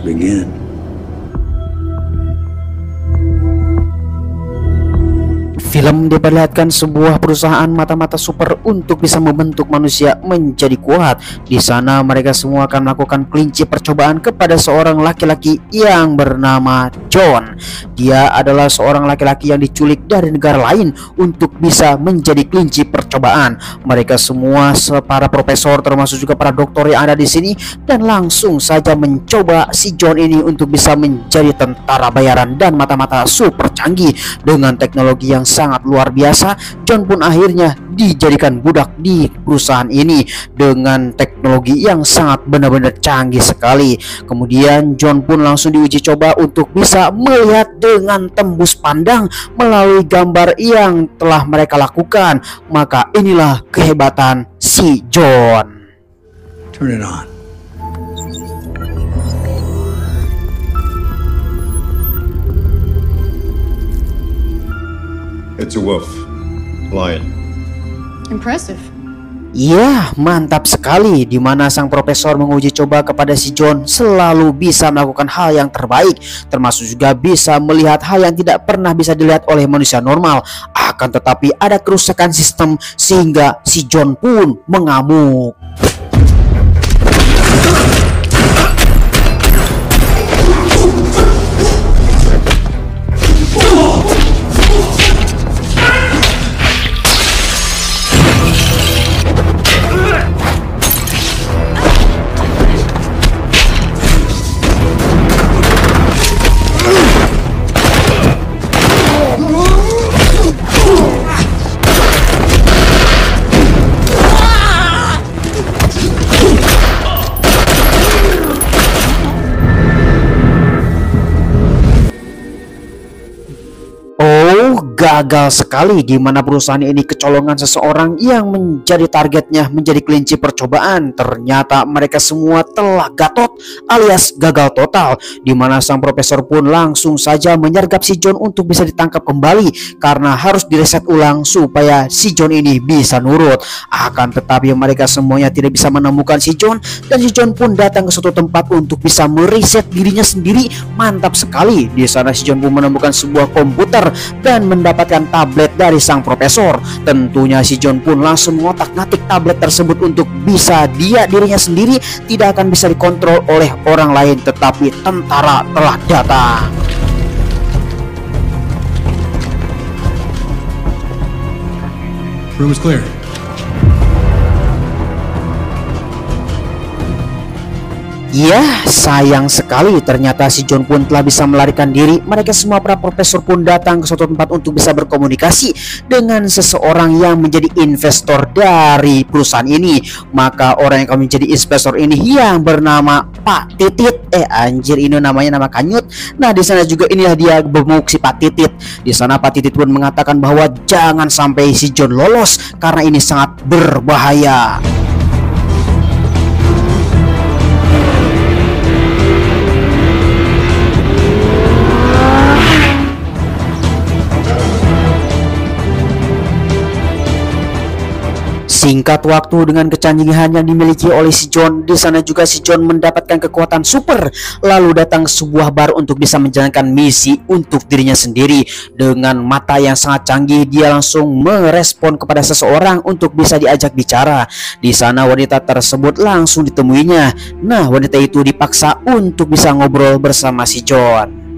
begin. Film diperlihatkan sebuah perusahaan mata-mata super untuk bisa membentuk manusia menjadi kuat. Di sana mereka semua akan melakukan kelinci percobaan kepada seorang laki-laki yang bernama John. Dia adalah seorang laki-laki yang diculik dari negara lain untuk bisa menjadi kelinci percobaan. Mereka semua para profesor termasuk juga para dokter yang ada di sini dan langsung saja mencoba si John ini untuk bisa menjadi tentara bayaran dan mata-mata super canggih dengan teknologi yang sangat luar biasa. John pun akhirnya dijadikan budak di perusahaan ini dengan teknologi yang sangat benar-benar canggih sekali. Kemudian John pun langsung diuji coba untuk bisa melihat dengan tembus pandang melalui gambar yang telah mereka lakukan. Maka inilah kehebatan si John. Turn it on. It's a wolf. Lion. Impressive. Ya, mantap sekali. Dimana sang profesor menguji coba kepada si John selalu bisa melakukan hal yang terbaik, termasuk juga bisa melihat hal yang tidak pernah bisa dilihat oleh manusia normal. Akan tetapi ada kerusakan sistem sehingga si John pun mengamuk. Gagal sekali di mana perusahaan ini kecolongan seseorang yang menjadi targetnya menjadi kelinci percobaan. Ternyata mereka semua telah gatot alias gagal total, di mana sang profesor pun langsung saja menyergap si John untuk bisa ditangkap kembali karena harus direset ulang supaya si John ini bisa nurut. Akan tetapi mereka semuanya tidak bisa menemukan si John dan si John pun datang ke suatu tempat untuk bisa mereset dirinya sendiri. Mantap sekali. Di sana si John pun menemukan sebuah komputer dan mendapatkan tablet dari sang profesor. Tentunya si John pun langsung mengotak-ngatik tablet tersebut untuk bisa dirinya sendiri tidak akan bisa dikontrol oleh orang lain, tetapi tentara telah datang. Room is clear. Ya, sayang sekali ternyata si John pun telah bisa melarikan diri. Mereka semua para profesor pun datang ke suatu tempat untuk bisa berkomunikasi dengan seseorang yang menjadi investor dari perusahaan ini. Maka orang yang akan menjadi investor ini yang bernama Pak Titit. Anjir, ini namanya nama kanyut. Nah, di sana juga inilah dia gemuk si Pak Titit. Di sana Pak Titit pun mengatakan bahwa jangan sampai si John lolos karena ini sangat berbahaya. Singkat waktu dengan kecanggihan yang dimiliki oleh si John, di sana juga si John mendapatkan kekuatan super, lalu datang ke sebuah bar untuk bisa menjalankan misi untuk dirinya sendiri. Dengan mata yang sangat canggih, dia langsung merespon kepada seseorang untuk bisa diajak bicara. Di sana wanita tersebut langsung ditemuinya. Nah, wanita itu dipaksa untuk bisa ngobrol bersama si John.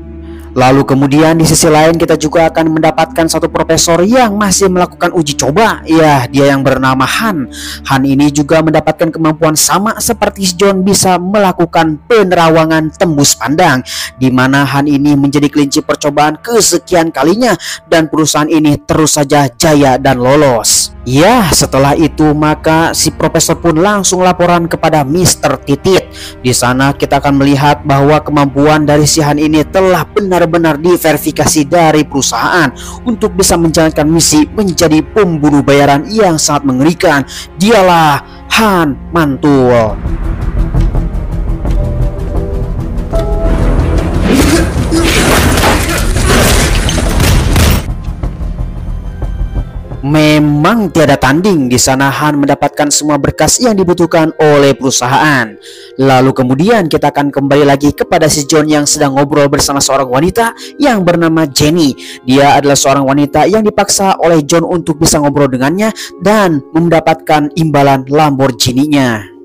Lalu kemudian di sisi lain kita juga akan mendapatkan satu profesor yang masih melakukan uji coba. Ya, dia yang bernama Han. Han ini juga mendapatkan kemampuan sama seperti John, bisa melakukan penerawangan tembus pandang, di mana Han ini menjadi kelinci percobaan kesekian kalinya dan perusahaan ini terus saja jaya dan lolos. Ya, setelah itu maka si profesor pun langsung laporan kepada Mr. Titit. Di sana kita akan melihat bahwa kemampuan dari si Han ini telah benar-benar diverifikasi dari perusahaan untuk bisa menjalankan misi menjadi pembunuh bayaran yang sangat mengerikan. Dialah Han Mantul. Memang tiada tanding, di sana Han mendapatkan semua berkas yang dibutuhkan oleh perusahaan. Lalu kemudian kita akan kembali lagi kepada si John yang sedang ngobrol bersama seorang wanita yang bernama Jenny. Dia adalah seorang wanita yang dipaksa oleh John untuk bisa ngobrol dengannya dan mendapatkan imbalan Lamborghini-nya.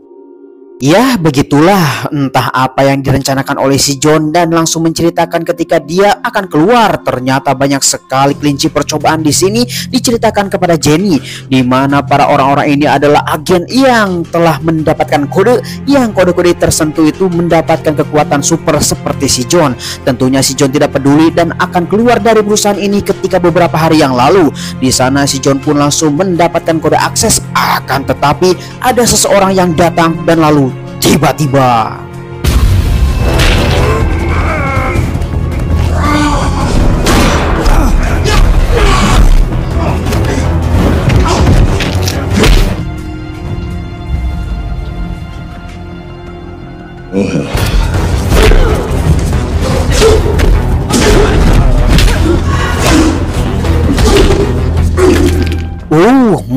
Ya begitulah, entah apa yang direncanakan oleh si John dan langsung menceritakan ketika dia akan keluar. Ternyata banyak sekali kelinci percobaan di sini diceritakan kepada Jenny, di mana para orang-orang ini adalah agen yang telah mendapatkan kode, yang kode-kode tersentuh itu mendapatkan kekuatan super seperti si John. Tentunya si John tidak peduli dan akan keluar dari perusahaan ini ketika beberapa hari yang lalu. Di sana si John pun langsung mendapatkan kode akses, akan tetapi ada seseorang yang datang dan lalu tiba-tiba Oh hell.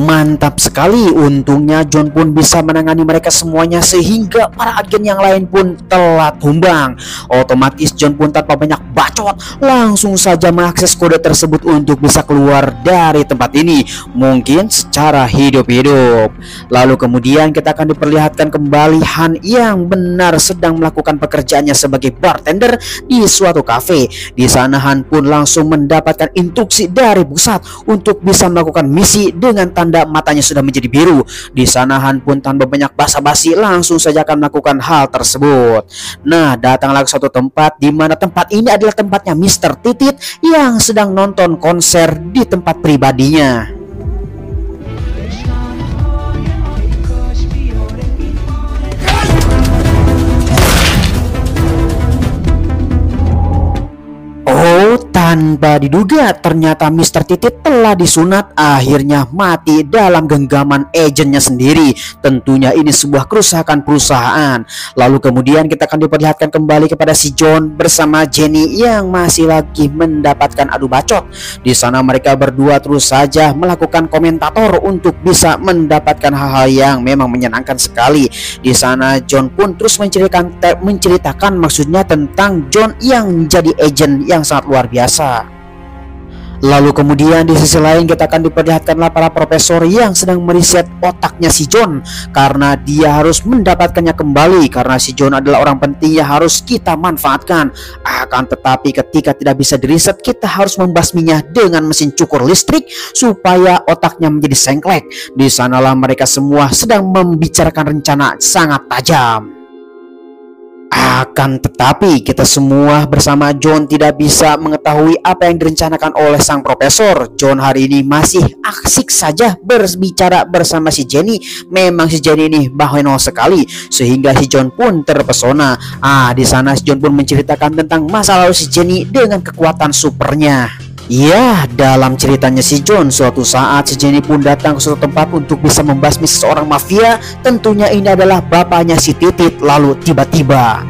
mantap sekali. Untungnya John pun bisa menangani mereka semuanya sehingga para agen yang lain pun telat tumbang. Otomatis John pun tanpa banyak bacot langsung saja mengakses kode tersebut untuk bisa keluar dari tempat ini, mungkin secara hidup-hidup. Lalu kemudian kita akan diperlihatkan kembali Han yang benar sedang melakukan pekerjaannya sebagai bartender di suatu kafe. Di sana Han pun langsung mendapatkan instruksi dari pusat untuk bisa melakukan misi dengan tanda matanya sudah menjadi biru. Di sana Han pun tanpa banyak basa-basi langsung saja akan melakukan hal tersebut. Nah, datanglah ke suatu tempat di mana tempat ini adalah tempatnya Mr. Titit yang sedang nonton konser di tempat pribadinya. Tanpa diduga ternyata Mr. Titit telah disunat, akhirnya mati dalam genggaman agennya sendiri. Tentunya ini sebuah kerusakan perusahaan. Lalu kemudian kita akan diperlihatkan kembali kepada si John bersama Jenny yang masih lagi mendapatkan adu bacot. Di sana mereka berdua terus saja melakukan komentator untuk bisa mendapatkan hal-hal yang memang menyenangkan sekali. Di sana John pun terus menceritakan maksudnya tentang John yang jadi agent yang sangat luar biasa. Lalu kemudian di sisi lain kita akan diperlihatkanlah para profesor yang sedang meriset otaknya si John, karena dia harus mendapatkannya kembali, karena si John adalah orang penting yang harus kita manfaatkan. Akan tetapi ketika tidak bisa diriset, kita harus membasminya dengan mesin cukur listrik supaya otaknya menjadi sengklek. Di sanalah mereka semua sedang membicarakan rencana sangat tajam. Akan tetapi kita semua bersama John tidak bisa mengetahui apa yang direncanakan oleh sang profesor. John hari ini masih asik saja berbicara bersama si Jenny. Memang si Jenny ini baheno sekali sehingga si John pun terpesona. Di sana si John pun menceritakan tentang masa lalu si Jenny dengan kekuatan supernya. Ya, dalam ceritanya si John, suatu saat si Jenny pun datang ke suatu tempat untuk bisa membasmi seseorang mafia. Tentunya ini adalah bapaknya si Titit. Lalu tiba-tiba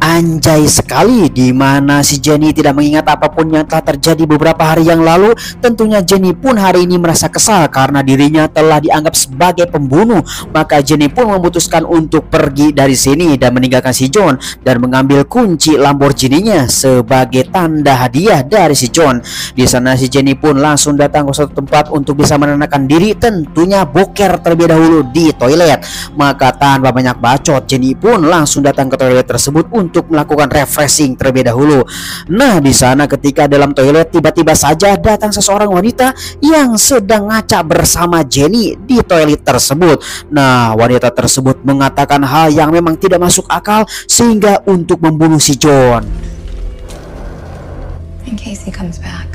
anjay sekali, di mana si Jenny tidak mengingat apapun yang telah terjadi beberapa hari yang lalu. Tentunya Jenny pun hari ini merasa kesal karena dirinya telah dianggap sebagai pembunuh. Maka Jenny pun memutuskan untuk pergi dari sini dan meninggalkan si John dan mengambil kunci Lamborghini-nya sebagai tanda hadiah dari si John. Di sana si Jenny pun langsung datang ke suatu tempat untuk bisa menenangkan diri, tentunya boker terlebih dahulu di toilet. Maka tanpa banyak bacot, Jenny pun langsung datang ke toilet tersebut untuk melakukan refreshing terlebih dahulu. Nah, di sana ketika dalam toilet tiba-tiba saja datang seseorang wanita yang sedang ngaca bersama Jenny di toilet tersebut. Nah, wanita tersebut mengatakan hal yang memang tidak masuk akal sehingga untuk membunuh si John. In case he comes back.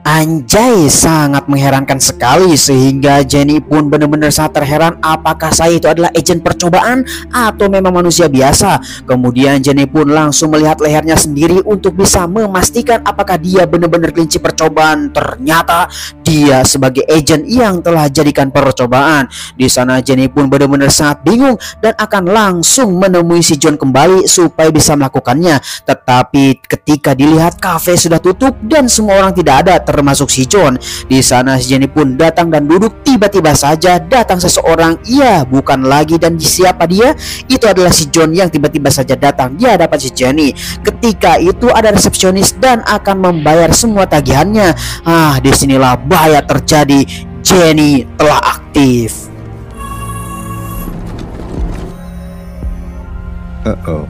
Anjay, sangat mengherankan sekali sehingga Jenny pun benar-benar sangat terheran apakah saya itu adalah agen percobaan atau memang manusia biasa. Kemudian Jenny pun langsung melihat lehernya sendiri untuk bisa memastikan apakah dia benar-benar kelinci percobaan. Ternyata dia sebagai agen yang telah jadikan percobaan. Di sana Jenny pun benar-benar sangat bingung dan akan langsung menemui si John kembali supaya bisa melakukannya. Tetapi ketika dilihat kafe sudah tutup dan semua orang tidak ada termasuk si John. Di sana si Jenny pun datang dan duduk. Tiba-tiba saja datang seseorang. Ya, bukan lagi dan siapa dia? Itu adalah si John yang tiba-tiba saja datang di hadapan si Jenny. Ketika itu ada resepsionis dan akan membayar semua tagihannya. Disinilah bahaya terjadi. Jenny telah aktif. Uh-oh.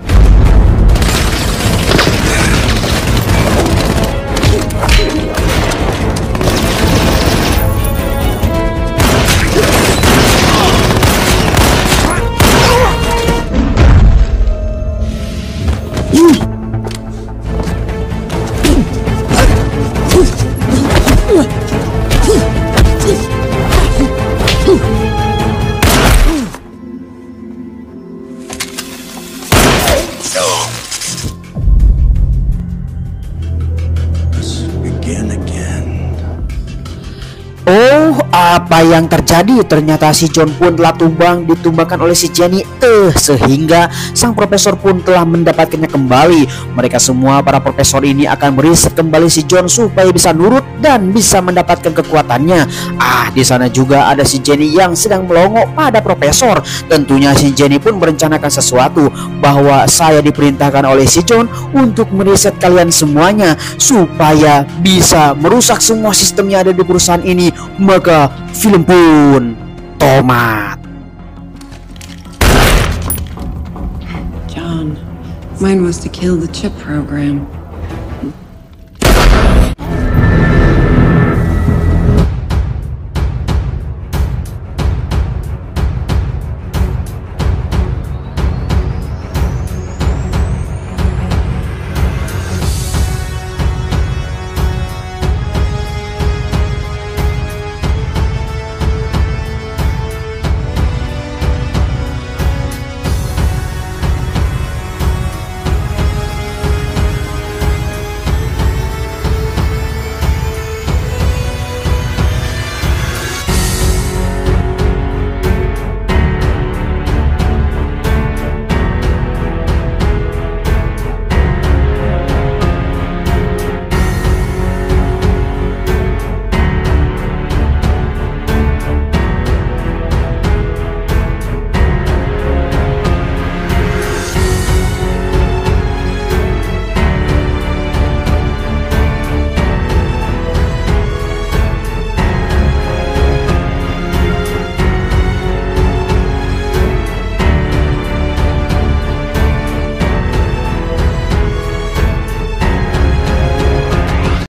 Oh, apa yang terjadi? Ternyata si John pun telah ditumbangkan oleh si Jenny. Sehingga sang profesor pun telah mendapatkannya kembali. Mereka semua para profesor ini akan meriset kembali si John supaya bisa nurut dan bisa mendapatkan kekuatannya. Di sana juga ada si Jenny yang sedang melongo pada profesor. Tentunya si Jenny pun merencanakan sesuatu, bahwa saya diperintahkan oleh si John untuk meriset kalian semuanya supaya bisa merusak semua sistem yang ada di perusahaan ini. Maka film pun tomat. John, mine was to kill the chip program.